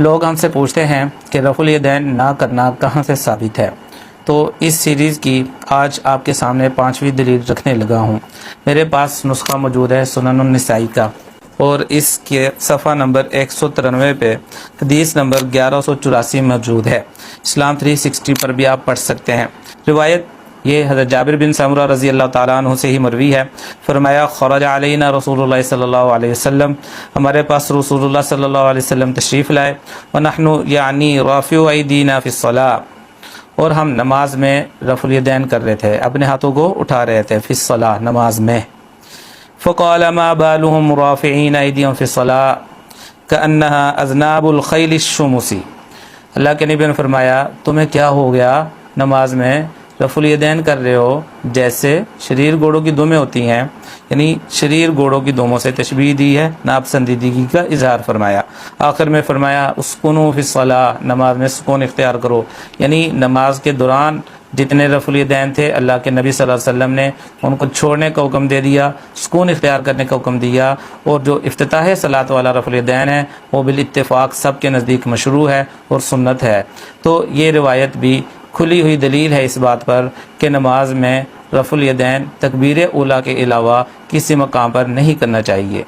لوگ ہم سے پوچھتے ہیں کہ رفع الیدین نہ کرنا کہاں سے ثابت ہے، تو اس سیریز کی آج آپ کے سامنے 5ویں دلیل رکھنے لگا ہوں۔ میرے پاس نسخہ موجود ہے سنن النسائی کا، اور اس کے صفحہ نمبر 193 پہ حدیث نمبر 1184 موجود ہے۔ اسلام 360 پر بھی آپ پڑھ سکتے ہیں۔ روایت یہ حضرت جابر بن سمرہ رضی اللہ تعالیٰ عنہ سے ہی مروی ہے۔ فرمایا خرج علینا رسول اللہ صلی اللہ علیہ وسلم، ہمارے پاس رسول اللہ صلی اللہ علیہ وسلم تشریف لائے، ونحن یعنی رافع ایدینا فی الصلاۃ، اور ہم نماز میں رفع الیدین کر رہے تھے، اپنے ہاتھوں کو اٹھا رہے تھے، فی الصلاۃ نماز میں۔ فقال ما بالهم رافعین ایدیہم فی الصلاۃ کأنها اذناب الخیل الشمس، اللہ کے نبی نے فرمایا تمہیں کیا ہو گیا نماز میں رفع الیدین کر رہے ہو جیسے شریر گھوڑوں کی دمیں ہوتی ہیں، یعنی شریر گھوڑوں کی دموں سے تشبیہ دی ہے، ناپسندیدگی کا اظہار فرمایا۔ آخر میں فرمایا اسکنوا فی الصلاۃ، نماز میں سکون اختیار کرو، یعنی نماز کے دوران جتنے رفع الیدین تھے اللہ کے نبی صلی اللہ علیہ وسلم نے ان کو چھوڑنے کا حکم دے دیا، سکون اختیار کرنے کا حکم دیا، اور جو افتتاح صلاۃ والا رفع الیدین ہے وہ بالاتفاق سب کے نزدیک مشروع ہے اور سنت ہے۔ تو یہ روایت بھی کھلی ہوئی دلیل ہے اس بات پر کہ نماز میں رفع الیدین تکبیر اولیٰ کے علاوہ کسی مقام پر نہیں کرنا چاہیے۔